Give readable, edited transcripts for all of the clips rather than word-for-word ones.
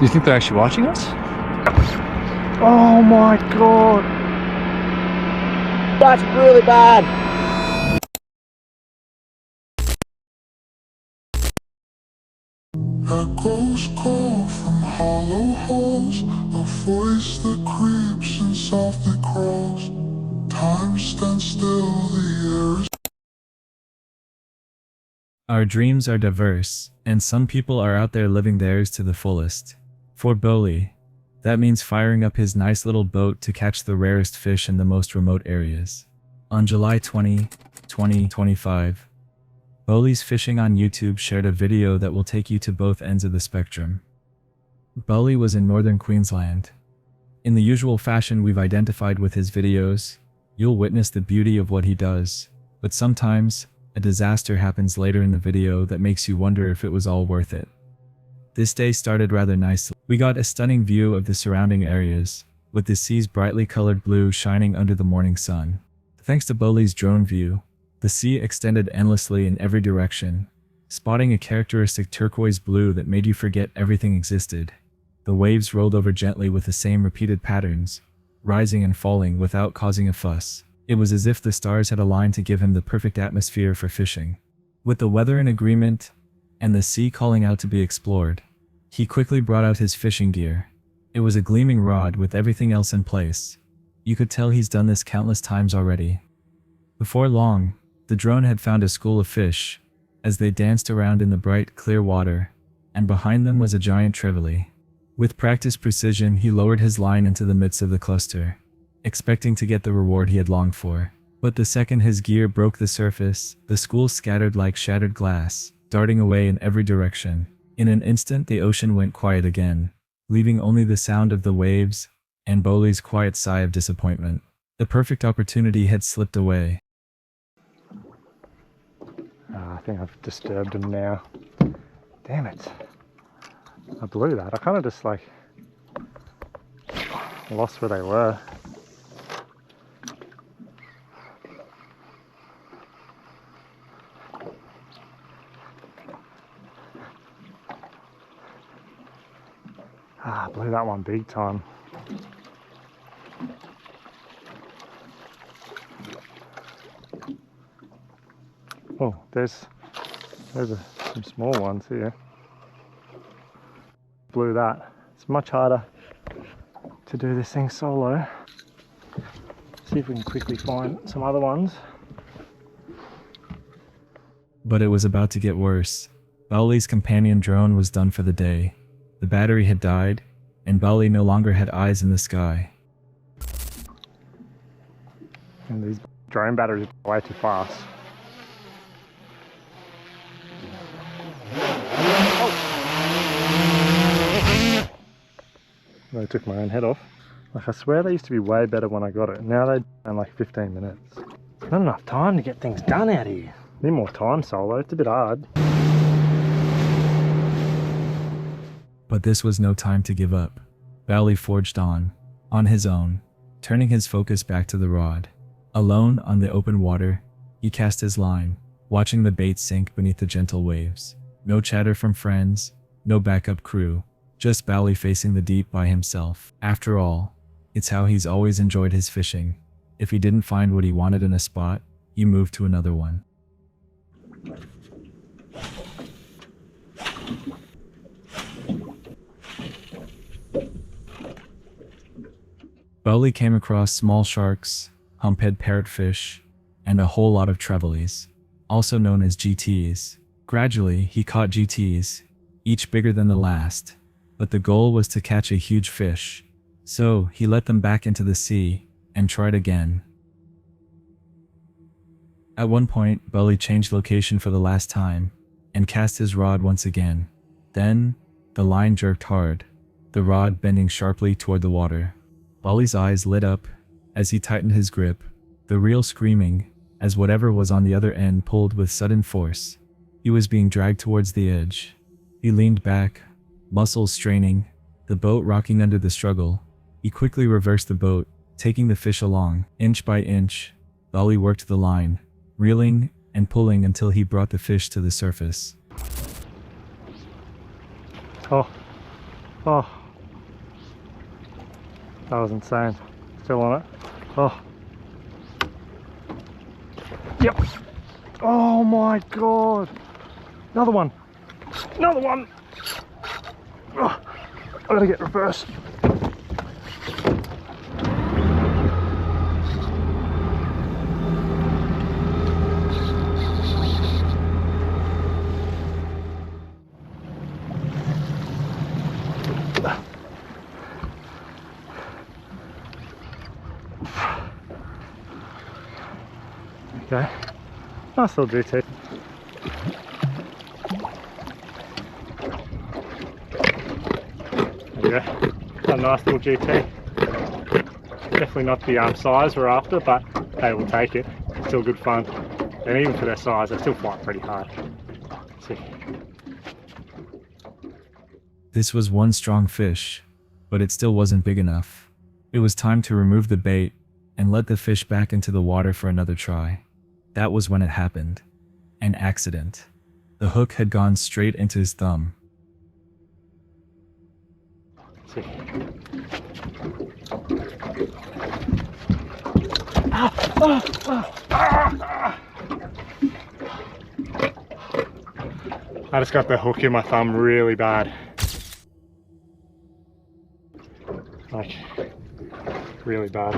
you think they're actually watching us? Oh my god! That's really bad! Echoes call from hollow halls, a voice that creeps and softly crawls. Time stands still, the air is. Our dreams are diverse, and some people are out there living theirs to the fullest. For Boli, that means firing up his nice little boat to catch the rarest fish in the most remote areas. On July 20, 2025, Boli's Fishing on YouTube shared a video that will take you to both ends of the spectrum. Boli was in northern Queensland. In the usual fashion we've identified with his videos, you'll witness the beauty of what he does, but sometimes, a disaster happens later in the video that makes you wonder if it was all worth it. This day started rather nicely. We got a stunning view of the surrounding areas, with the sea's brightly colored blue shining under the morning sun. Thanks to Boli's drone view, the sea extended endlessly in every direction, spotting a characteristic turquoise blue that made you forget everything existed. The waves rolled over gently with the same repeated patterns, rising and falling without causing a fuss. It was as if the stars had aligned to give him the perfect atmosphere for fishing. With the weather in agreement, and the sea calling out to be explored, he quickly brought out his fishing gear. It was a gleaming rod with everything else in place. You could tell he's done this countless times already. Before long, the drone had found a school of fish, as they danced around in the bright, clear water, and behind them was a giant trevally. With practiced precision, he lowered his line into the midst of the cluster, expecting to get the reward he had longed for. But the second his gear broke the surface, the school scattered like shattered glass, darting away in every direction. In an instant the ocean went quiet again, leaving only the sound of the waves and Boli's quiet sigh of disappointment. The perfect opportunity had slipped away. I think I've disturbed them now. Damn it. I blew that. I kind of just like lost where they were. I blew that one big time. Oh, there's some small ones here. Blew that. It's much harder to do this thing solo. See if we can quickly find some other ones. But it was about to get worse. Boli's companion drone was done for the day. The battery had died, and Boli no longer had eyes in the sky. And these drone batteries are way too fast. I took my own head off. Like, I swear they used to be way better when I got it. Now they in like 15 minutes. Not enough time to get things done out here. Need more time solo, it's a bit hard. But this was no time to give up. Boli forged on his own, turning his focus back to the rod. Alone on the open water, he cast his line, watching the bait sink beneath the gentle waves. No chatter from friends, no backup crew, just Boli facing the deep by himself. After all, it's how he's always enjoyed his fishing. If he didn't find what he wanted in a spot, he moved to another one. Boli came across small sharks, humphead parrotfish, and a whole lot of trevallies, also known as GTs. Gradually, he caught GTs, each bigger than the last, but the goal was to catch a huge fish. So, he let them back into the sea, and tried again. At one point, Boli changed location for the last time, and cast his rod once again. Then, the line jerked hard, the rod bending sharply toward the water. Boli's eyes lit up as he tightened his grip, the reel screaming as whatever was on the other end pulled with sudden force. He was being dragged towards the edge. He leaned back, muscles straining, the boat rocking under the struggle. He quickly reversed the boat, taking the fish along. Inch by inch, Boli worked the line, reeling and pulling until he brought the fish to the surface. Oh, Oh, that was insane. Still on it. Oh. Yep. Oh my god. Another one. Another one. Oh, I gotta get reversed. Okay, nice little GT. There you go, a nice little GT. Definitely not the size we're after, but they will take it. Still good fun. And even for their size, they still fight pretty hard. See. This was one strong fish, but it still wasn't big enough. It was time to remove the bait and let the fish back into the water for another try. That was when it happened. An accident. The hook had gone straight into his thumb. See. I just got the hook in my thumb really bad. Like, really bad.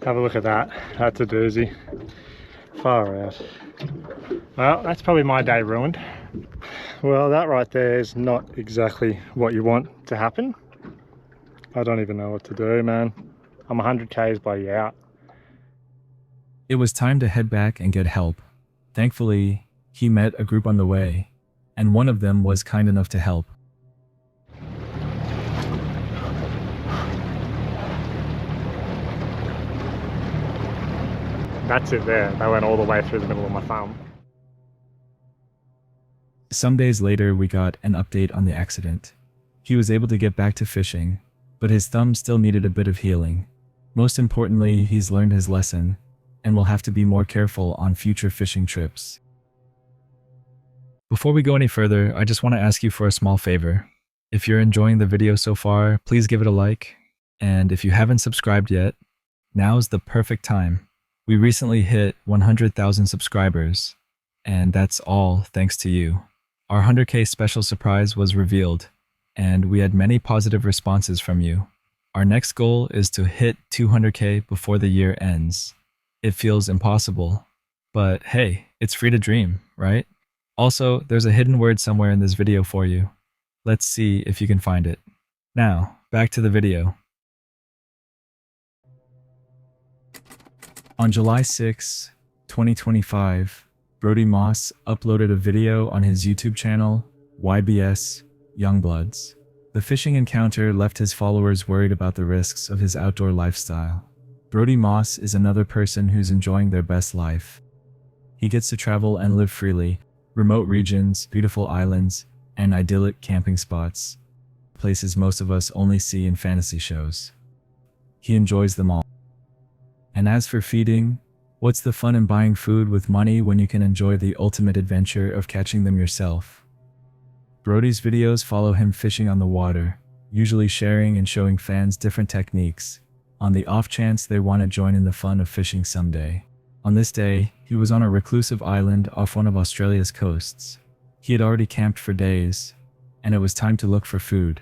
Have a look at that. That's a doozy. Far out. Well, that's probably my day ruined. Well, that right there is not exactly what you want to happen. I don't even know what to do, man. I'm 100 k's by you out. It was time to head back and get help. Thankfully, he met a group on the way, and one of them was kind enough to help. That's it there. They went all the way through the middle of my thumb. Some days later, we got an update on the accident. He was able to get back to fishing, but his thumb still needed a bit of healing. Most importantly, he's learned his lesson and will have to be more careful on future fishing trips. Before we go any further, I just want to ask you for a small favor. If you're enjoying the video so far, please give it a like. And if you haven't subscribed yet, now's the perfect time. We recently hit 100,000 subscribers, and that's all thanks to you. Our 100K special surprise was revealed, and we had many positive responses from you. Our next goal is to hit 200K before the year ends. It feels impossible, but hey, it's free to dream, right? Also, there's a hidden word somewhere in this video for you. Let's see if you can find it. Now, back to the video. On July 6, 2025, Brody Moss uploaded a video on his YouTube channel, YBS Youngbloods. The fishing encounter left his followers worried about the risks of his outdoor lifestyle. Brody Moss is another person who's enjoying their best life. He gets to travel and live freely, remote regions, beautiful islands, and idyllic camping spots, places most of us only see in fantasy shows. He enjoys them all. And as for feeding, what's the fun in buying food with money when you can enjoy the ultimate adventure of catching them yourself? Brody's videos follow him fishing on the water, usually sharing and showing fans different techniques, on the off chance they want to join in the fun of fishing someday. On this day, he was on a reclusive island off one of Australia's coasts. He had already camped for days, and it was time to look for food,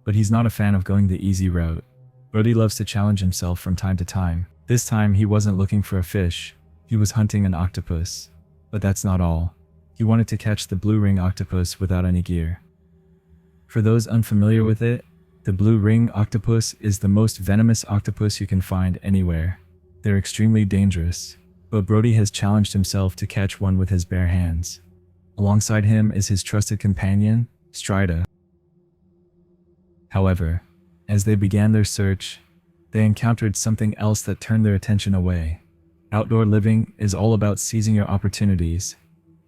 but he's not a fan of going the easy route. Brody loves to challenge himself from time to time. This time, he wasn't looking for a fish, he was hunting an octopus. But that's not all. He wanted to catch the blue ring octopus without any gear. For those unfamiliar with it, the blue ring octopus is the most venomous octopus you can find anywhere. They're extremely dangerous, but Brody has challenged himself to catch one with his bare hands. Alongside him is his trusted companion, Strida. However, as they began their search, they encountered something else that turned their attention away. Outdoor living is all about seizing your opportunities,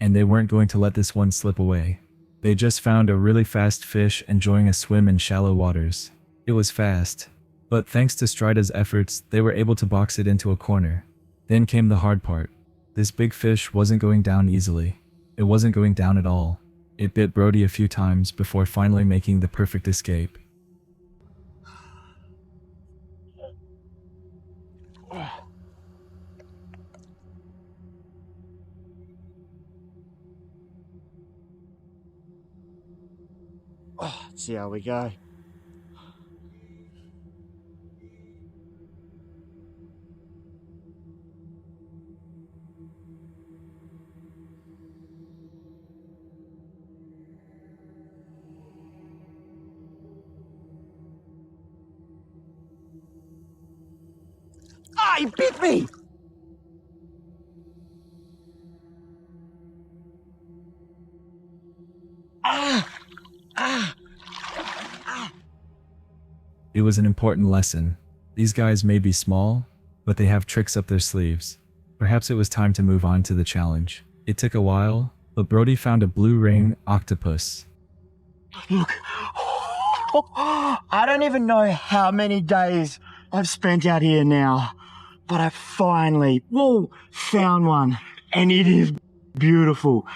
and they weren't going to let this one slip away. They just found a really fast fish enjoying a swim in shallow waters. It was fast, but thanks to Strida's efforts, they were able to box it into a corner. Then came the hard part. This big fish wasn't going down easily. It wasn't going down at all. It bit Brody a few times before finally making the perfect escape. Let's see how we go. Ah, he bit me! It was an important lesson. These guys may be small, but they have tricks up their sleeves. Perhaps it was time to move on to the challenge. It took a while, but Brody found a blue ring octopus. Look, I don't even know how many days I've spent out here now, but I finally, found one, and it is beautiful.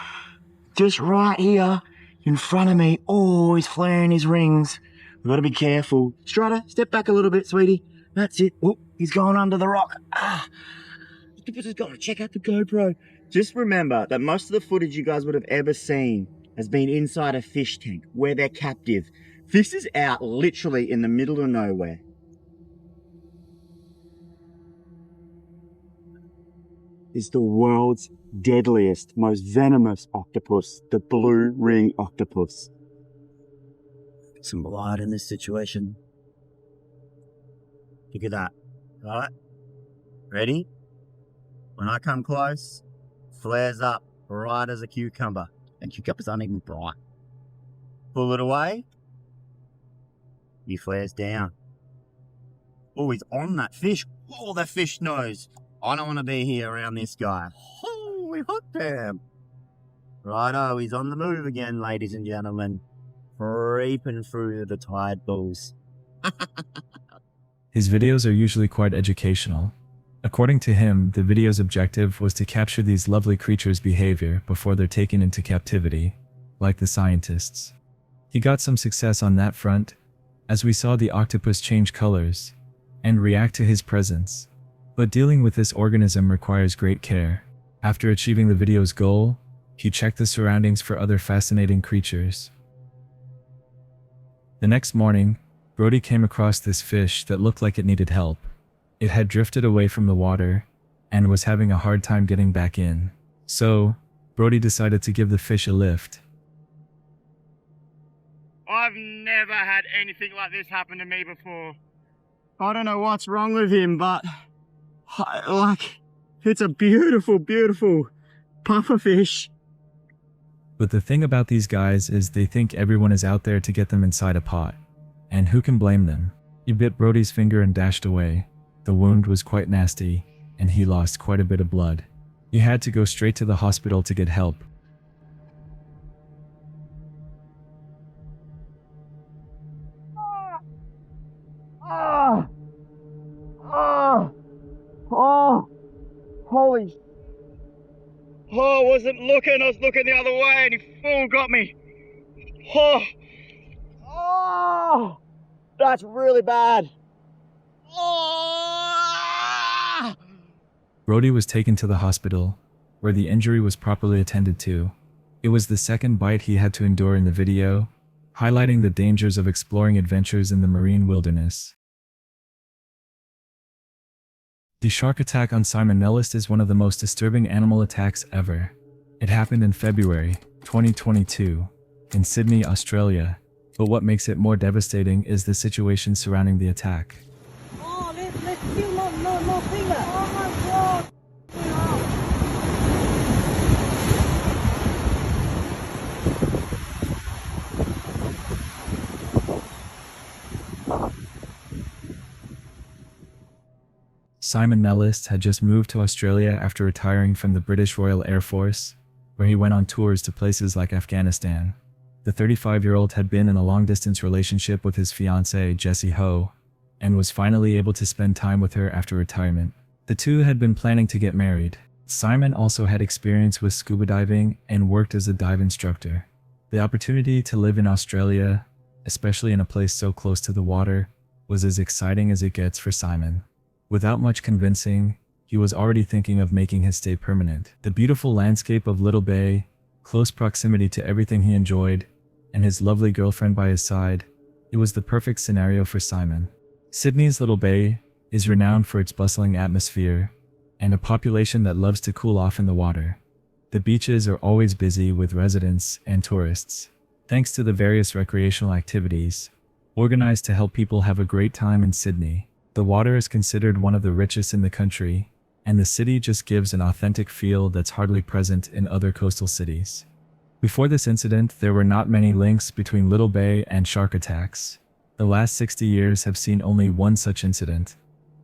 Just right here in front of me. Oh, he's flaring his rings. We've got to be careful. Strider, step back a little bit, sweetie. That's it. Oh, he's going under the rock. Octopus has got to check out the GoPro. Just remember that most of the footage you guys would have ever seen has been inside a fish tank where they're captive. This is out literally in the middle of nowhere. It's the world's deadliest, most venomous octopus, the blue ring octopus. Some blood in this situation. Look at that. All right? Ready? When I come close, flares up bright as a cucumber. And cucumbers aren't even bright. Pull it away. He flares down. Oh, he's on that fish. Oh, that fish knows. I don't want to be here around this guy. Holy hot damn. Righto, he's on the move again, ladies and gentlemen. Creeping through the tide pools. His videos are usually quite educational. According to him, the video's objective was to capture these lovely creatures' behavior before they're taken into captivity, like the scientists. He got some success on that front, as we saw the octopus change colors and react to his presence. But dealing with this organism requires great care. After achieving the video's goal, he checked the surroundings for other fascinating creatures. The next morning, Brody came across this fish that looked like it needed help. It had drifted away from the water and was having a hard time getting back in. So, Brody decided to give the fish a lift. I've never had anything like this happen to me before. I don't know what's wrong with him, but it's a beautiful, beautiful puffer fish. But the thing about these guys is they think everyone is out there to get them inside a pot. And who can blame them? He bit Brody's finger and dashed away. The wound was quite nasty, and he lost quite a bit of blood. He had to go straight to the hospital to get help. Holy. Oh, I wasn't looking, I was looking the other way and he full got me. Oh, that's really bad. Oh. Brody was taken to the hospital, where the injury was properly attended to. It was the second bite he had to endure in the video, highlighting the dangers of exploring adventures in the marine wilderness. The shark attack on Simon Nellis is one of the most disturbing animal attacks ever. It happened in February 2022 in Sydney, Australia, but what makes it more devastating is the situation surrounding the attack. Oh, let's kill no finger. Oh my God. Simon Nellis had just moved to Australia after retiring from the British Royal Air Force, where he went on tours to places like Afghanistan. The 35-year-old had been in a long-distance relationship with his fiancée, Jessie Ho, and was finally able to spend time with her after retirement. The two had been planning to get married. Simon also had experience with scuba diving and worked as a dive instructor. The opportunity to live in Australia, especially in a place so close to the water, was as exciting as it gets for Simon. Without much convincing, he was already thinking of making his stay permanent. The beautiful landscape of Little Bay, close proximity to everything he enjoyed, and his lovely girlfriend by his side, it was the perfect scenario for Simon. Sydney's Little Bay is renowned for its bustling atmosphere and a population that loves to cool off in the water. The beaches are always busy with residents and tourists, thanks to the various recreational activities organized to help people have a great time in Sydney. The water is considered one of the richest in the country, and the city just gives an authentic feel that's hardly present in other coastal cities. Before this incident, there were not many links between Little Bay and shark attacks. The last 60 years have seen only one such incident.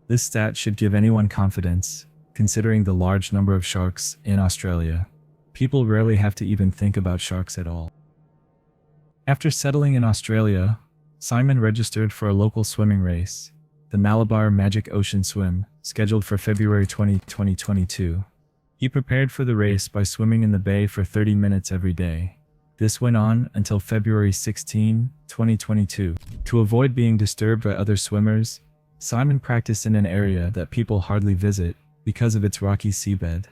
This stat should give anyone confidence, considering the large number of sharks in Australia. People rarely have to even think about sharks at all. After settling in Australia, Simon registered for a local swimming race, the Malabar Magic Ocean Swim, scheduled for February 20, 2022. He prepared for the race by swimming in the bay for 30 minutes every day. This went on until February 16, 2022. To avoid being disturbed by other swimmers, Simon practiced in an area that people hardly visit because of its rocky seabed.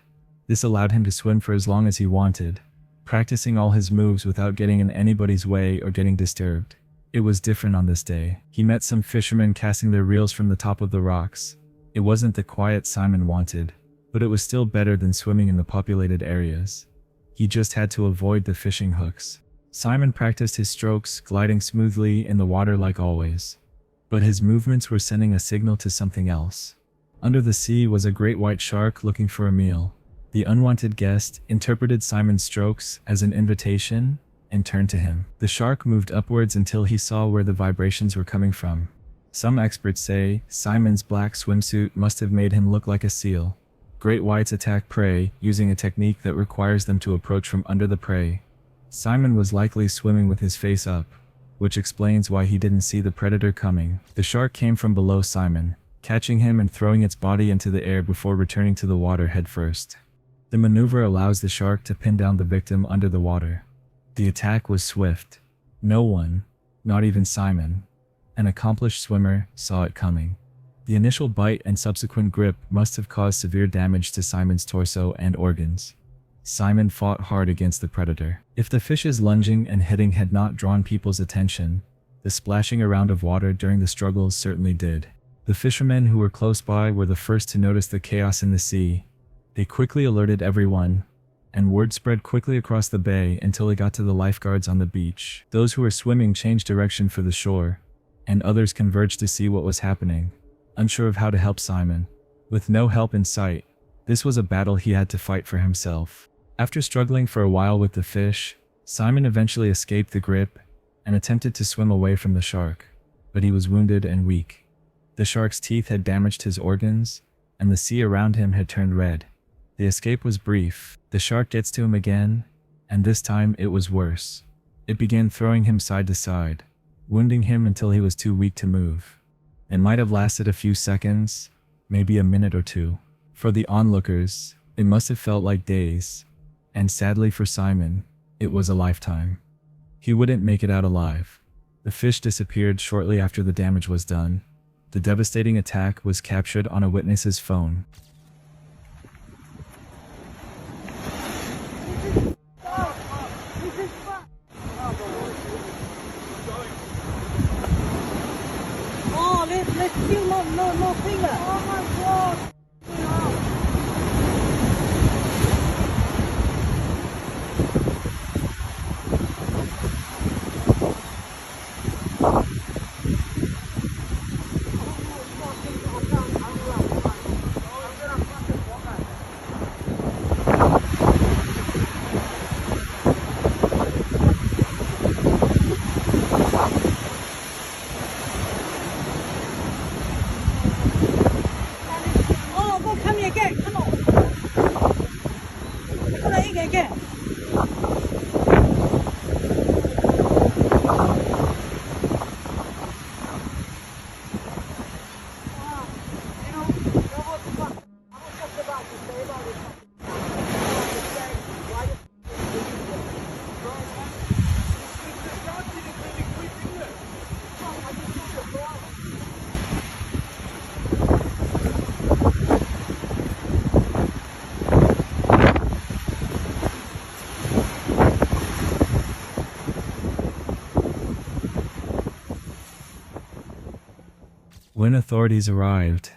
This allowed him to swim for as long as he wanted, practicing all his moves without getting in anybody's way or getting disturbed. It was different on this day. He met some fishermen casting their reels from the top of the rocks. It wasn't the quiet Simon wanted, but it was still better than swimming in the populated areas. He just had to avoid the fishing hooks. Simon practiced his strokes, gliding smoothly in the water like always. But his movements were sending a signal to something else. Under the sea was a great white shark looking for a meal. The unwanted guest interpreted Simon's strokes as an invitation and turned to him. The shark moved upwards until he saw where the vibrations were coming from. Some experts say Simon's black swimsuit must have made him look like a seal. Great whites attack prey using a technique that requires them to approach from under the prey. Simon was likely swimming with his face up, which explains why he didn't see the predator coming. The shark came from below Simon, catching him and throwing its body into the air before returning to the water head first. The maneuver allows the shark to pin down the victim under the water. The attack was swift. No one, not even Simon, an accomplished swimmer, saw it coming. The initial bite and subsequent grip must have caused severe damage to Simon's torso and organs. Simon fought hard against the predator. If the fish's lunging and hitting had not drawn people's attention, the splashing around of water during the struggles certainly did. The fishermen who were close by were the first to notice the chaos in the sea. They quickly alerted everyone, and word spread quickly across the bay until it got to the lifeguards on the beach. Those who were swimming changed direction for the shore, and others converged to see what was happening, unsure of how to help Simon. With no help in sight, this was a battle he had to fight for himself. After struggling for a while with the fish, Simon eventually escaped the grip and attempted to swim away from the shark, but he was wounded and weak. The shark's teeth had damaged his organs, and the sea around him had turned red. The escape was brief. The shark gets to him again, and this time it was worse. It began throwing him side to side, wounding him until he was too weak to move. It might have lasted a few seconds, maybe a minute or two. For the onlookers, it must have felt like days, and sadly for Simon, it was a lifetime. He wouldn't make it out alive. The fish disappeared shortly after the damage was done. The devastating attack was captured on a witness's phone. Oh, let's still no finger. Oh my God. Oh, go come here again. Come on. Come on, again. When authorities arrived,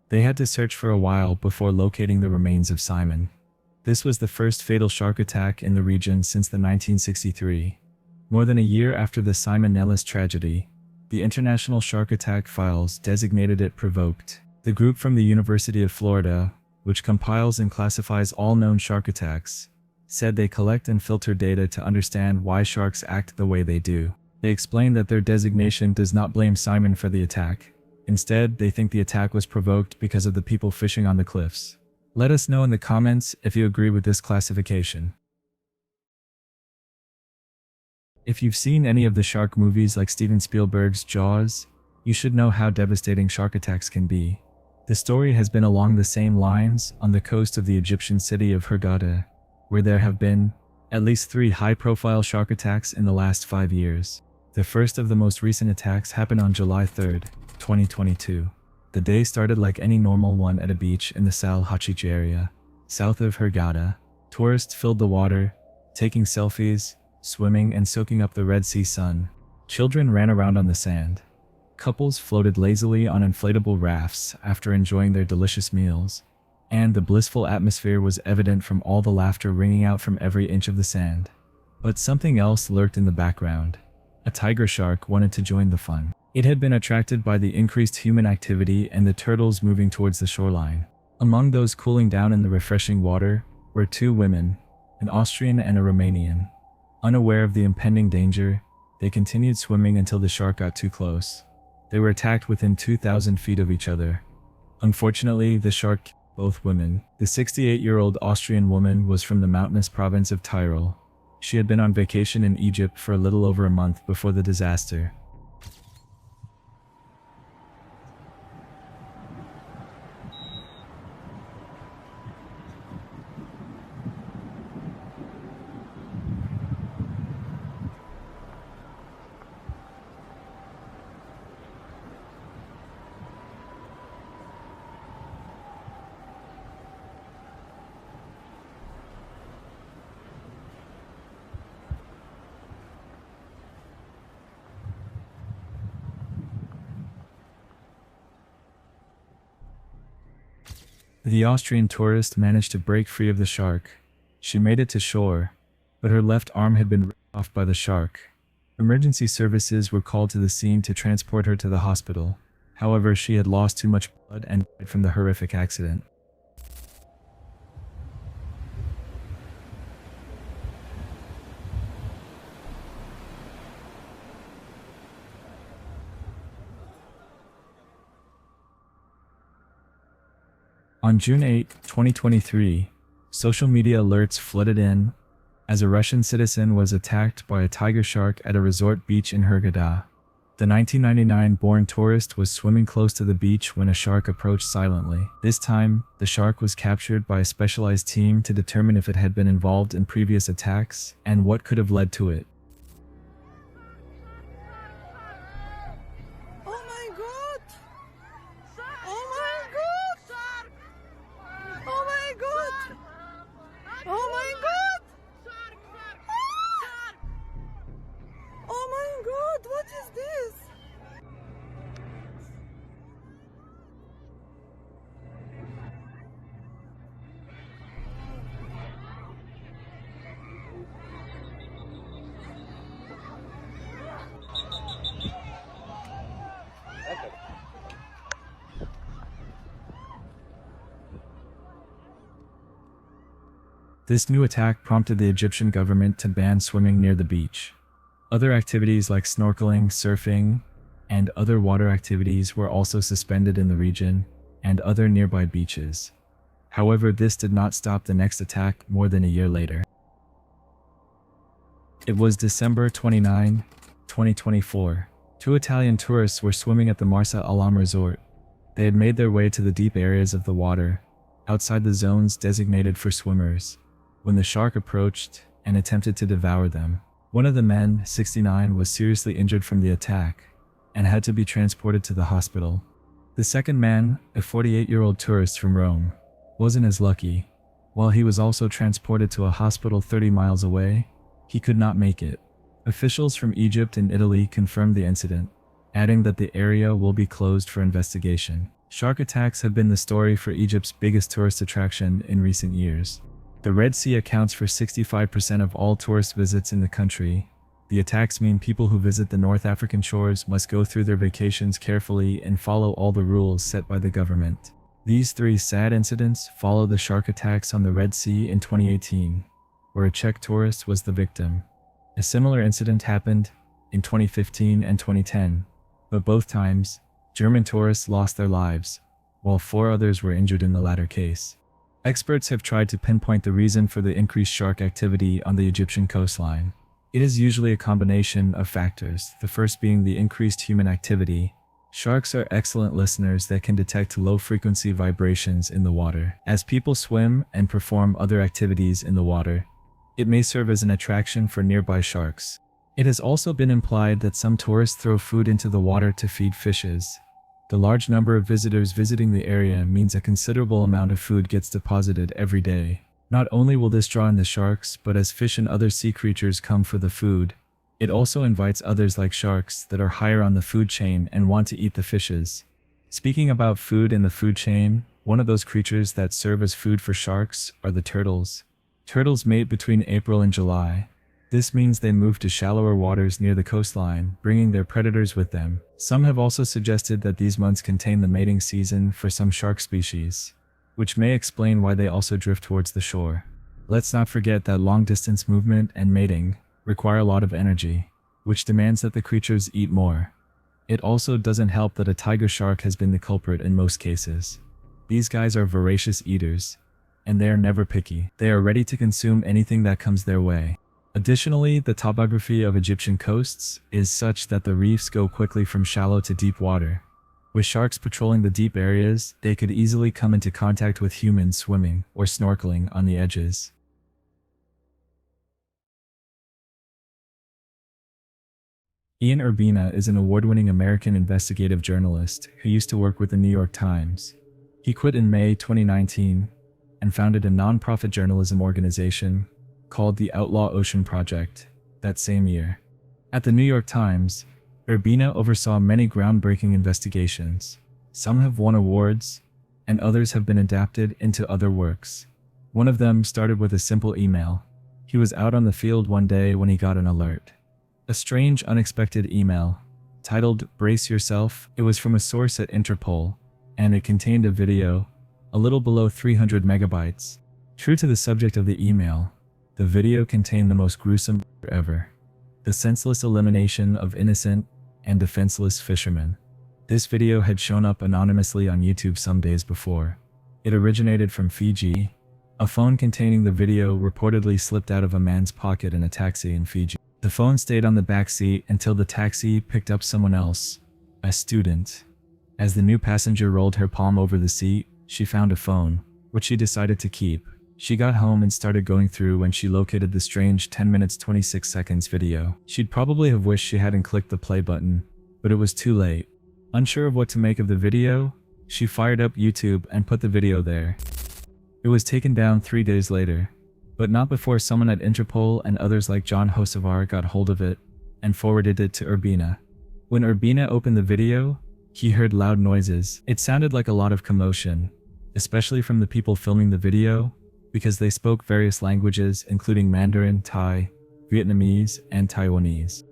they had to search for a while before locating the remains of Simon. This was the first fatal shark attack in the region since the 1963. More than a year after the Simon Ellis tragedy, the International Shark Attack Files designated it provoked. The group from the University of Florida, which compiles and classifies all known shark attacks, said they collect and filter data to understand why sharks act the way they do. They explained that their designation does not blame Simon for the attack. Instead, they think the attack was provoked because of the people fishing on the cliffs. Let us know in the comments if you agree with this classification. If you've seen any of the shark movies like Steven Spielberg's Jaws, you should know how devastating shark attacks can be. The story has been along the same lines on the coast of the Egyptian city of Hurghada, where there have been at least 3 high-profile shark attacks in the last 5 years. The first of the most recent attacks happened on July 3, 2022. The day started like any normal one at a beach in the Sal Hachich area, south of Hurghada. Tourists filled the water, taking selfies, swimming and soaking up the Red Sea sun. Children ran around on the sand. Couples floated lazily on inflatable rafts after enjoying their delicious meals, and the blissful atmosphere was evident from all the laughter ringing out from every inch of the sand. But something else lurked in the background. A tiger shark wanted to join the fun. It had been attracted by the increased human activity and the turtles moving towards the shoreline. Among those cooling down in the refreshing water were 2 women, an Austrian and a Romanian. Unaware of the impending danger, they continued swimming until the shark got too close. They were attacked within 2,000 feet of each other. Unfortunately, the shark killed both women. The 68-year-old Austrian woman was from the mountainous province of Tyrol. She had been on vacation in Egypt for a little over a month before the disaster. The Austrian tourist managed to break free of the shark. She made it to shore, but her left arm had been ripped off by the shark. Emergency services were called to the scene to transport her to the hospital. However, she had lost too much blood and died from the horrific accident. On June 8, 2023, social media alerts flooded in as a Russian citizen was attacked by a tiger shark at a resort beach in Hurghada. The 1999-born tourist was swimming close to the beach when a shark approached silently. This time, the shark was captured by a specialized team to determine if it had been involved in previous attacks and what could have led to it. This new attack prompted the Egyptian government to ban swimming near the beach. Other activities like snorkeling, surfing, and other water activities were also suspended in the region and other nearby beaches. However, this did not stop the next attack more than a year later. It was December 29, 2024. 2 Italian tourists were swimming at the Marsa Alam resort. They had made their way to the deep areas of the water, outside the zones designated for swimmers, when the shark approached and attempted to devour them. One of the men, 69, was seriously injured from the attack and had to be transported to the hospital. The second man, a 48-year-old tourist from Rome, wasn't as lucky. While he was also transported to a hospital 30 miles away, he could not make it. Officials from Egypt and Italy confirmed the incident, adding that the area will be closed for investigation. Shark attacks have been the story for Egypt's biggest tourist attraction in recent years. The Red Sea accounts for 65% of all tourist visits in the country. The attacks mean people who visit the North African shores must go through their vacations carefully and follow all the rules set by the government. These three sad incidents follow the shark attacks on the Red Sea in 2018, where a Czech tourist was the victim. A similar incident happened in 2015 and 2010, but both times, German tourists lost their lives, while 4 others were injured in the latter case. Experts have tried to pinpoint the reason for the increased shark activity on the Egyptian coastline. It is usually a combination of factors, the first being the increased human activity. Sharks are excellent listeners that can detect low-frequency vibrations in the water. As people swim and perform other activities in the water, it may serve as an attraction for nearby sharks. It has also been implied that some tourists throw food into the water to feed fishes. The large number of visitors visiting the area means a considerable amount of food gets deposited every day. Not only will this draw in the sharks, but as fish and other sea creatures come for the food, it also invites others like sharks that are higher on the food chain and want to eat the fishes. Speaking about food in the food chain, one of those creatures that serve as food for sharks are the turtles. Turtles mate between April and July. This means they move to shallower waters near the coastline, bringing their predators with them. Some have also suggested that these months contain the mating season for some shark species, which may explain why they also drift towards the shore. Let's not forget that long-distance movement and mating require a lot of energy, which demands that the creatures eat more. It also doesn't help that a tiger shark has been the culprit in most cases. These guys are voracious eaters, and they are never picky. They are ready to consume anything that comes their way. Additionally, the topography of Egyptian coasts is such that the reefs go quickly from shallow to deep water. With sharks patrolling the deep areas, they could easily come into contact with humans swimming or snorkeling on the edges. Ian Urbina is an award-winning American investigative journalist who used to work with the New York Times. He quit in May 2019 and founded a non-profit journalism organization called the Outlaw Ocean Project that same year. At the New York Times, Urbina oversaw many groundbreaking investigations. Some have won awards, and others have been adapted into other works. One of them started with a simple email. He was out on the field one day when he got an alert. A strange, unexpected email, titled "Brace Yourself." It was from a source at Interpol, and it contained a video, a little below 300 megabytes. True to the subject of the email, the video contained the most gruesome ever. The senseless elimination of innocent and defenseless fishermen. This video had shown up anonymously on YouTube some days before. It originated from Fiji. A phone containing the video reportedly slipped out of a man's pocket in a taxi in Fiji. The phone stayed on the back seat until the taxi picked up someone else, a student. As the new passenger rolled her palm over the seat, she found a phone, which she decided to keep. She got home and started going through when she located the strange 10 minutes 26 seconds video. She'd probably have wished she hadn't clicked the play button, but it was too late. Unsure of what to make of the video, she fired up YouTube and put the video there. It was taken down 3 days later, but not before someone at Interpol and others like John Hocevar got hold of it and forwarded it to Urbina. When Urbina opened the video, he heard loud noises. It sounded like a lot of commotion, especially from the people filming the video, because they spoke various languages including Mandarin, Thai, Vietnamese, and Taiwanese.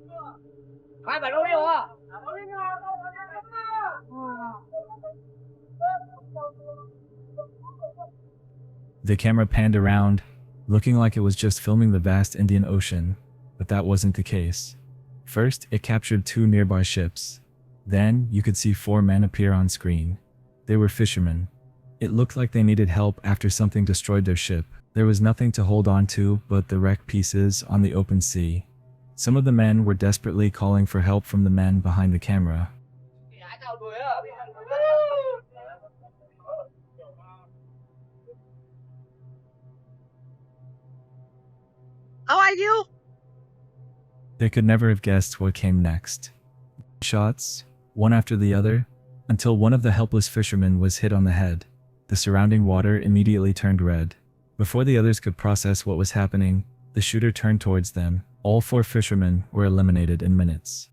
The camera panned around, looking like it was just filming the vast Indian Ocean, but that wasn't the case. First, it captured 2 nearby ships. Then, you could see 4 men appear on screen. They were fishermen. It looked like they needed help after something destroyed their ship. There was nothing to hold on to but the wrecked pieces on the open sea. Some of the men were desperately calling for help from the men behind the camera. How are you? They could never have guessed what came next. Shots, one after the other, until one of the helpless fishermen was hit on the head. The surrounding water immediately turned red. Before the others could process what was happening, the shooter turned towards them. All 4 fishermen were eliminated in minutes.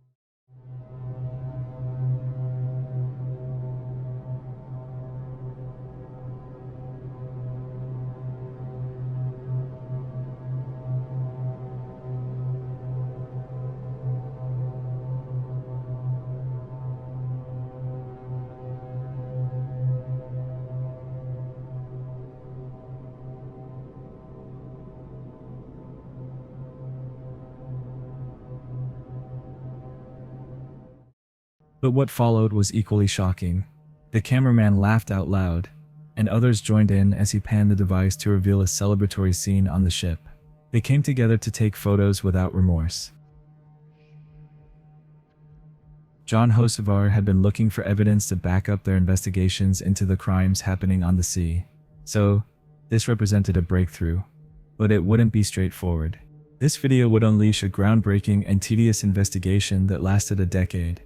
But what followed was equally shocking. The cameraman laughed out loud, and others joined in as he panned the device to reveal a celebratory scene on the ship. They came together to take photos without remorse. John Hocevar had been looking for evidence to back up their investigations into the crimes happening on the sea. So, this represented a breakthrough. But it wouldn't be straightforward. This video would unleash a groundbreaking and tedious investigation that lasted a decade.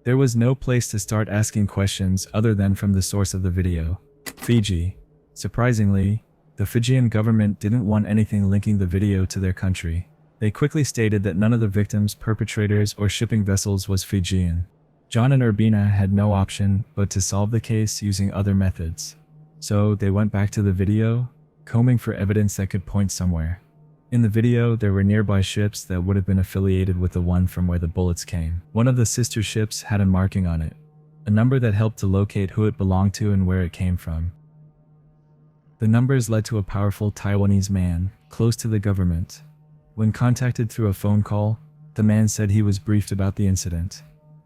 There was no place to start asking questions other than from the source of the video, Fiji. Surprisingly, the Fijian government didn't want anything linking the video to their country. They quickly stated that none of the victims, perpetrators, or shipping vessels was Fijian. John and Urbina had no option but to solve the case using other methods. So they went back to the video, combing for evidence that could point somewhere. In the video, there were nearby ships that would have been affiliated with the one from where the bullets came. One of the sister ships had a marking on it, a number that helped to locate who it belonged to and where it came from. The numbers led to a powerful Taiwanese man, close to the government. When contacted through a phone call, the man said he was briefed about the incident.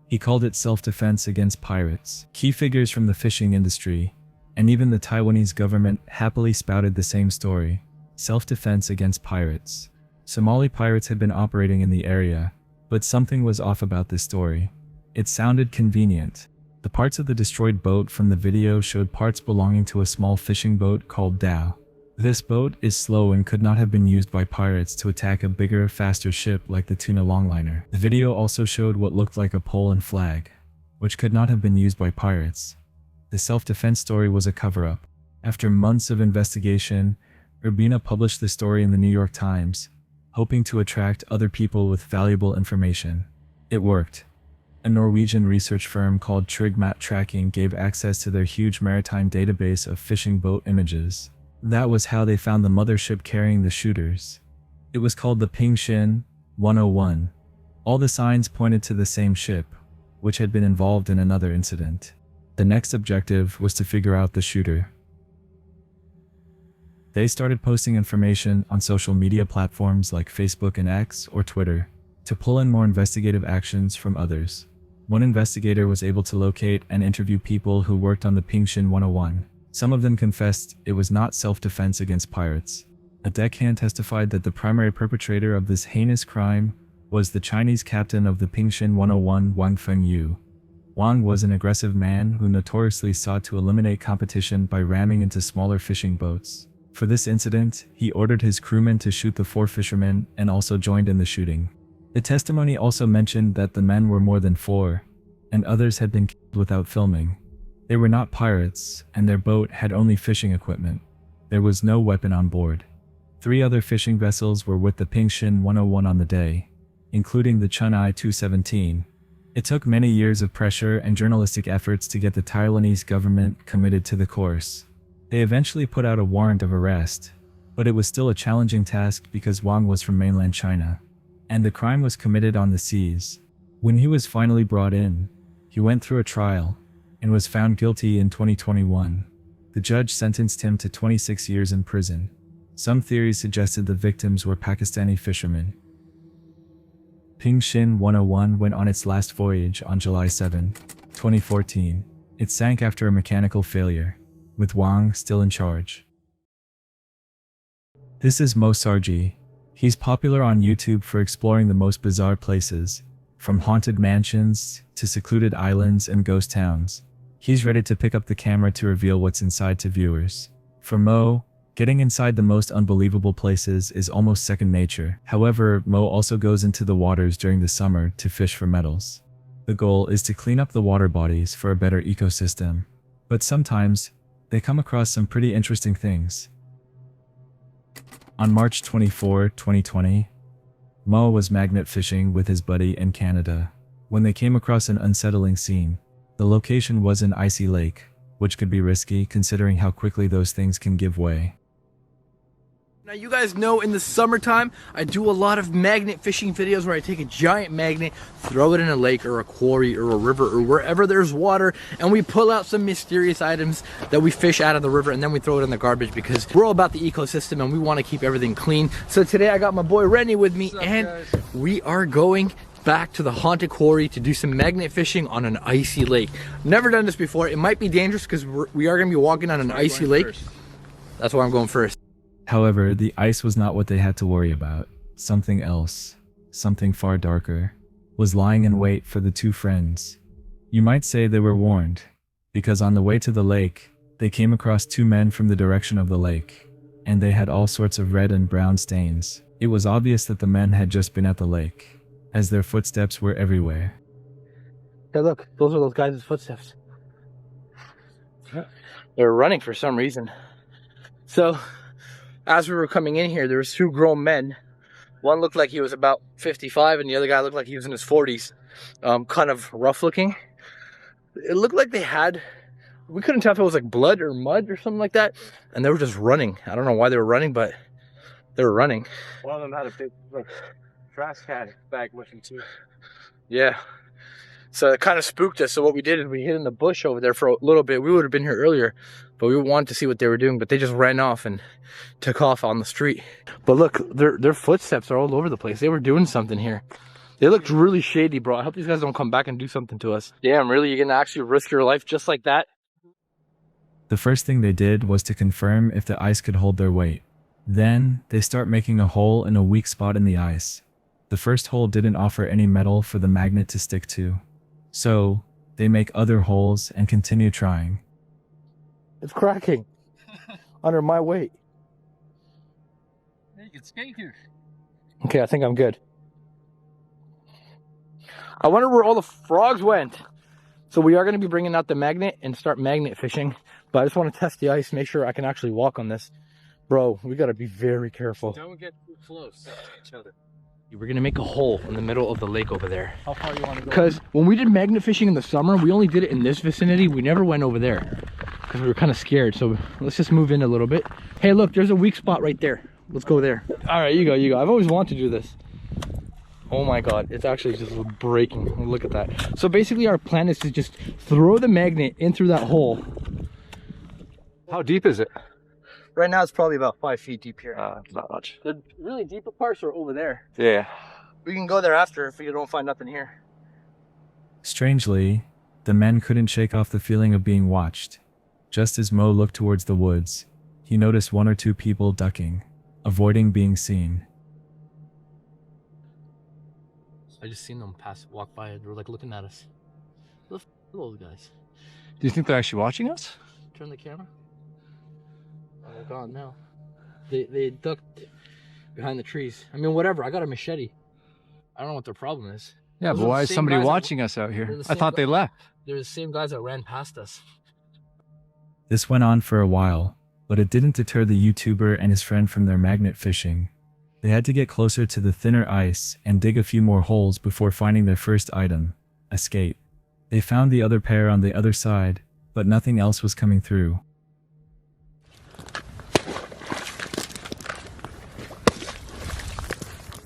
He called it self-defense against pirates. Key figures from the fishing industry, and even the Taiwanese government, happily spouted the same story: self-defense against pirates. Somali pirates had been operating in the area, but something was off about this story. It sounded convenient. The parts of the destroyed boat from the video showed parts belonging to a small fishing boat called Dao. This boat is slow and could not have been used by pirates to attack a bigger, faster ship like the tuna longliner. The video also showed what looked like a pole and flag, which could not have been used by pirates. The self-defense story was a cover-up. After months of investigation, Urbina published the story in the New York Times, hoping to attract other people with valuable information. It worked. A Norwegian research firm called Trygg Map Tracking gave access to their huge maritime database of fishing boat images. That was how they found the mothership carrying the shooters. It was called the Pingshin 101. All the signs pointed to the same ship, which had been involved in another incident. The next objective was to figure out the shooter. They started posting information on social media platforms like Facebook and X or Twitter to pull in more investigative actions from others. One investigator was able to locate and interview people who worked on the Pingshin 101. Some of them confessed it was not self-defense against pirates. A deckhand testified that the primary perpetrator of this heinous crime was the Chinese captain of the Pingshin 101, Wang Fengyu. Wang was an aggressive man who notoriously sought to eliminate competition by ramming into smaller fishing boats. For this incident, he ordered his crewmen to shoot the 4 fishermen and also joined in the shooting. The testimony also mentioned that the men were more than 4, and others had been killed without filming. They were not pirates, and their boat had only fishing equipment. There was no weapon on board. 3 other fishing vessels were with the Pingshin 101 on the day, including the Chunai 217. It took many years of pressure and journalistic efforts to get the Taiwanese government committed to the course. They eventually put out a warrant of arrest, but it was still a challenging task because Wang was from mainland China, and the crime was committed on the seas. When he was finally brought in, he went through a trial and was found guilty in 2021. The judge sentenced him to 26 years in prison. Some theories suggested the victims were Pakistani fishermen. Pingshin 101 went on its last voyage on July 7, 2014. It sank after a mechanical failure, with Wang still in charge. This is Mo Sarji. He's popular on YouTube for exploring the most bizarre places, from haunted mansions to secluded islands and ghost towns. He's ready to pick up the camera to reveal what's inside to viewers. For Mo, getting inside the most unbelievable places is almost second nature. However, Mo also goes into the waters during the summer to fish for metals. The goal is to clean up the water bodies for a better ecosystem. But sometimes, they come across some pretty interesting things. On March 24, 2020, Mo was magnet fishing with his buddy in Canada when they came across an unsettling scene. The location was an icy lake, which could be risky considering how quickly those things can give way. Now you guys know in the summertime, I do a lot of magnet fishing videos where I take a giant magnet, throw it in a lake or a quarry or a river or wherever there's water, and we pull out some mysterious items that we fish out of the river and then we throw it in the garbage because we're all about the ecosystem and we want to keep everything clean. So today I got my boy Rennie with me and we are going back to the haunted quarry to do some magnet fishing on an icy lake. Never done this before. It might be dangerous because we are going to be walking on an icy lake. That's why I'm going first. However, the ice was not what they had to worry about. Something else, something far darker, was lying in wait for the two friends. You might say they were warned, because on the way to the lake, they came across two men from the direction of the lake, and they had all sorts of red and brown stains. It was obvious that the men had just been at the lake, as their footsteps were everywhere. Hey, look, those are those guys' footsteps. They're running for some reason. So, as we were coming in here, there was two grown men. One looked like he was about 55, and the other guy looked like he was in his 40s. Kind of rough looking. It looked like they had, we couldn't tell if it was like blood or mud or something like that. And they were just running. I don't know why they were running, but they were running. One of them had a big trash can bag with him too. Yeah. So it kind of spooked us. So what we did is we hid in the bush over there for a little bit. We would have been here earlier, but we wanted to see what they were doing. But they just ran off and took off on the street. But look, their footsteps are all over the place. They were doing something here. They looked really shady, bro. I hope these guys don't come back and do something to us. Damn, really? You're gonna actually risk your life just like that? The first thing they did was to confirm if the ice could hold their weight. Then, they start making a hole in a weak spot in the ice. The first hole didn't offer any metal for the magnet to stick to. So, they make other holes and continue trying. It's cracking. Under my weight. You can skate here. Okay, I think I'm good. I wonder where all the frogs went. So we are going to be bringing out the magnet and start magnet fishing. But I just want to test the ice, make sure I can actually walk on this. Bro, we got to be very careful. Don't get too close to each other. We're going to make a hole in the middle of the lake over there. How far you want to go? Because when we did magnet fishing in the summer, we only did it in this vicinity. We never went over there because we were kind of scared. So let's just move in a little bit. Hey, look, there's a weak spot right there. Let's go there. All right, you go, you go. I've always wanted to do this. Oh my God, it's actually just breaking. Look at that. So basically our plan is to just throw the magnet in through that hole. How deep is it? Right now it's probably about 5 feet deep here. Not much. The really deep parts are over there. Yeah. We can go there after if we don't find nothing here. Strangely, the men couldn't shake off the feeling of being watched. Just as Mo looked towards the woods, he noticed one or two people ducking, avoiding being seen. I just seen them walk by. They were like looking at us. Look at those guys. Do you think they're actually watching us? Turn the camera. Oh, they're gone now. They ducked behind the trees. I mean, whatever. I got a machete. I don't know what their problem is. Yeah, Those but are why the is same somebody guys that- watching us out they're here? the I same thought they left. They're the same guys that ran past us. This went on for a while, but it didn't deter the YouTuber and his friend from their magnet fishing. They had to get closer to the thinner ice and dig a few more holes before finding their first item, a skate. They found the other pair on the other side, but nothing else was coming through.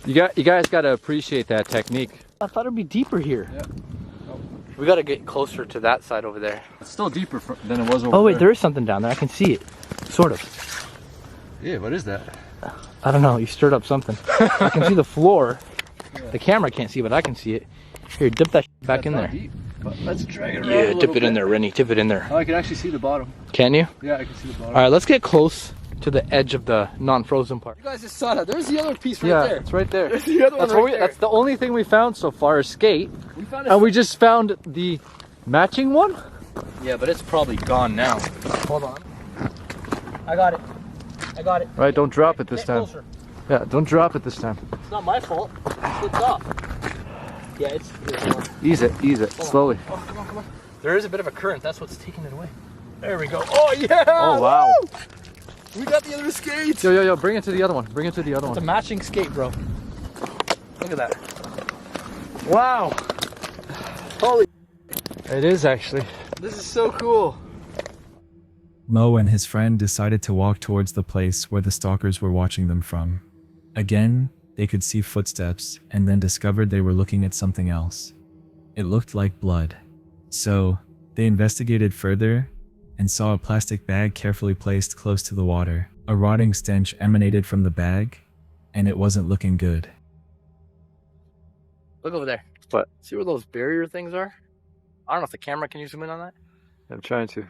You guys got to appreciate that technique. I thought it'd be deeper here. Yeah. We gotta get closer to that side over there. It's still deeper than it was over Oh wait, there. there is something down there. I can see it. Sort of. Yeah, what is that? I don't know. You stirred up something. I can see the floor. The camera can't see, but I can see it. Here, dip that back in there. Deep, but let's drag it around Yeah, dip it in there, Rennie. Dip it in there. Oh, I can actually see the bottom. Can you? Yeah, I can see the bottom. All right, let's get close to the edge of the non-frozen part. You guys just saw that. There's the other piece right there. It's right there. There's the other That's, one what right there. that's the only thing we found so far is skate. We found And we just found the matching one? Yeah, but it's probably gone now. Hold on. I got it. I got it. Right, don't drop it this Get time. closer. Yeah, don't drop it this time. It's not my fault. It slipped off. Yeah, it's here. Ease it, slowly. Come on, come on, come on. There is a bit of a current. That's what's taking it away. There we go. Oh, yeah! Oh, wow. Woo! We got the other skates. Yo, bring it to the other one. Bring it to the other It's a one. matching skate, bro. Look at that. Wow. Holy, It is actually. this is so cool. Mo and his friend decided to walk towards the place where the stalkers were watching them from. Again, they could see footsteps and then discovered they were looking at something else. It looked like blood. So, they investigated further and saw a plastic bag carefully placed close to the water. A rotting stench emanated from the bag, and it wasn't looking good. Look over there. What? See where those barrier things are? I don't know if the camera can you zoom in on that. I'm trying to.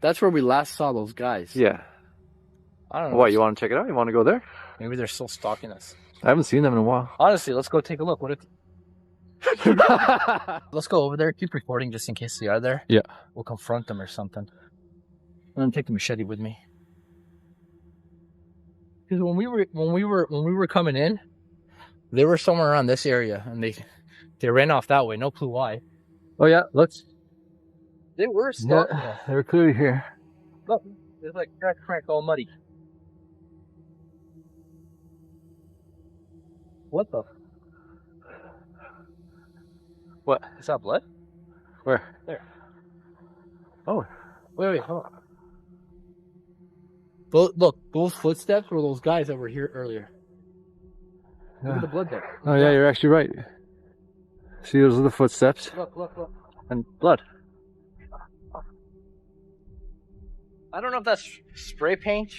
That's where we last saw those guys. Yeah. I don't know. What, you want to check it out? You want to go there? Maybe they're still stalking us. I haven't seen them in a while. Honestly, let's go take a look. What if? Let's go over there. Keep recording just in case they are there. Yeah. We'll confront them or something. I'm gonna take the machete with me. Because when we were coming in, they were somewhere around this area, and they ran off that way. No clue why. Oh yeah, let's. They were stalking us. They're clearly here. Look, it's like crack all muddy. What the? What? Is that blood? Where? There. Oh. Wait, hold on. Look, those footsteps were those guys that were here earlier. Look at the blood there. Oh yeah, you're actually right. See, those are the footsteps. Look. And blood. I don't know if that's spray paint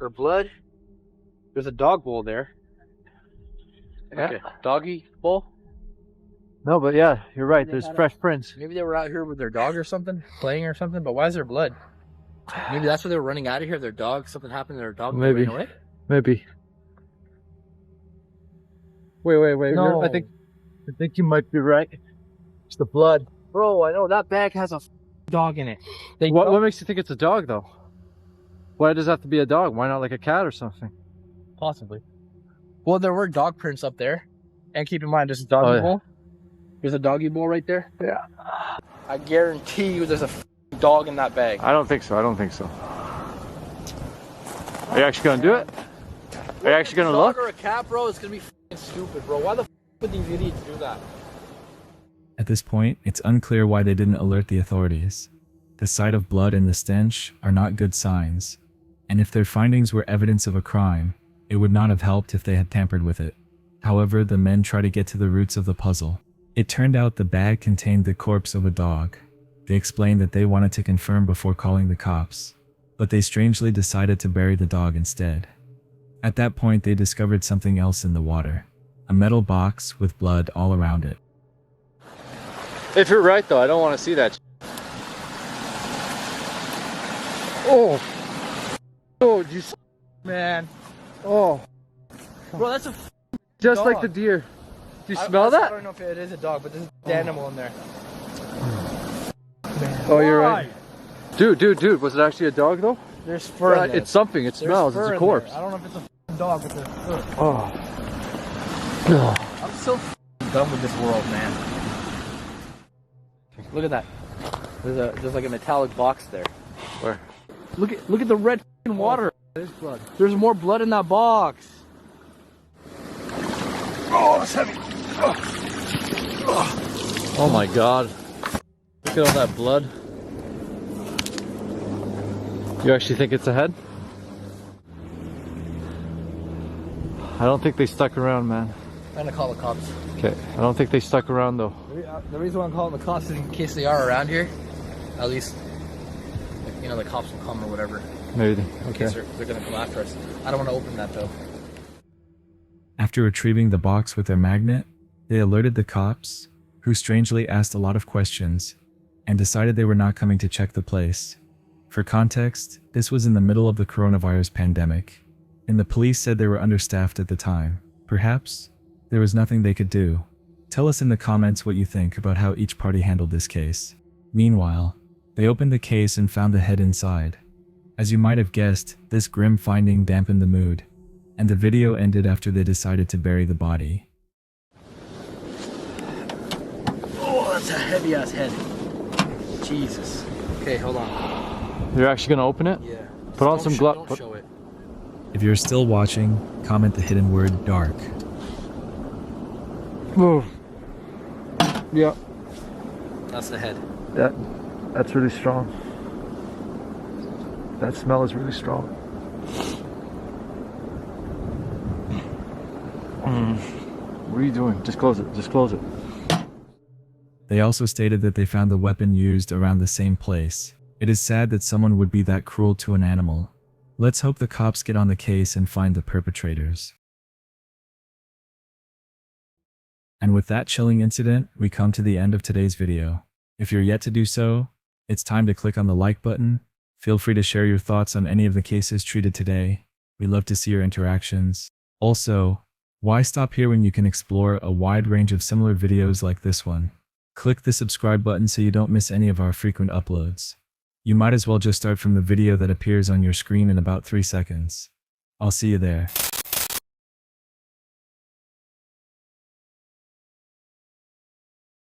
or blood. There's a dog bowl there. Yeah. Okay. Doggy bowl. No, but yeah, you're right. They There's had fresh prints. Maybe they were out here with their dog or something, playing or something. But why is there blood? Maybe that's why they were running out of here. Their dog, something happened to their dog. Maybe. Ran away? Maybe. Wait. No. I think you might be right. It's the blood. Bro, I know that bag has a dog in it. What makes you think it's a dog though? Why does it have to be a dog? Why not like a cat or something? Possibly. Well, there were dog prints up there. And keep in mind, there's a doggy bowl. There's a doggy bowl right there. Yeah. I guarantee you there's a dog in that bag. I don't think so. Are you actually gonna do it? Are you actually gonna look? Dog or a cat, bro? It's gonna be stupid, bro. Why the would these idiots do that? At this point, it's unclear why they didn't alert the authorities. The sight of blood and the stench are not good signs, and if their findings were evidence of a crime, it would not have helped if they had tampered with it. However, the men try to get to the roots of the puzzle. It turned out the bag contained the corpse of a dog. They explained that they wanted to confirm before calling the cops, but they strangely decided to bury the dog instead. At that point, they discovered something else in the water, a metal box with blood all around it. If you're right though, I don't want to see that. Oh, did you Man. Oh, Bro, that's a just dog. like the deer. Do you smell that? I don't know if it is a dog, but there's an animal in there. Oh, you're right. Dude, was it actually a dog though? There's fur in there. It's something, it smells, it's a corpse. I don't know if it's a dog, but there's fur. Oh. I'm so done with this world, man. Look at that. There's like a metallic box there. Where? Look at the red water. There's blood. There's more blood in that box. Oh, it's heavy. Oh my god. Look at all that blood. You actually think it's a head? I don't think they stuck around, man. I'm gonna call the cops. Okay, I don't think they stuck around though. The reason why I'm calling the cops is in case they are around here. At least, you know, the cops will come or whatever. Maybe. In case they're gonna come after us. I don't want to open that though. After retrieving the box with their magnet, they alerted the cops, who strangely asked a lot of questions, and decided they were not coming to check the place. For context, this was in the middle of the coronavirus pandemic, and the police said they were understaffed at the time. Perhaps there was nothing they could do. Tell us in the comments what you think about how each party handled this case. Meanwhile, they opened the case and found the head inside. As you might have guessed, this grim finding dampened the mood, and the video ended after they decided to bury the body. Oh, that's a heavy ass head. Jesus. Okay, hold on. You're actually gonna open it? Yeah. Put on some gloves. Don't show it. If you're still watching, comment the hidden word dark. Move. Yeah. That's the head. That's really strong. That smell is really strong. What are you doing? Just close it. Just close it. They also stated that they found the weapon used around the same place. It is sad that someone would be that cruel to an animal. Let's hope the cops get on the case and find the perpetrators. And with that chilling incident, we come to the end of today's video. If you're yet to do so, it's time to click on the like button. Feel free to share your thoughts on any of the cases treated today. We love to see your interactions. Also, why stop here when you can explore a wide range of similar videos like this one? Click the subscribe button so you don't miss any of our frequent uploads. You might as well just start from the video that appears on your screen in about 3 seconds. I'll see you there.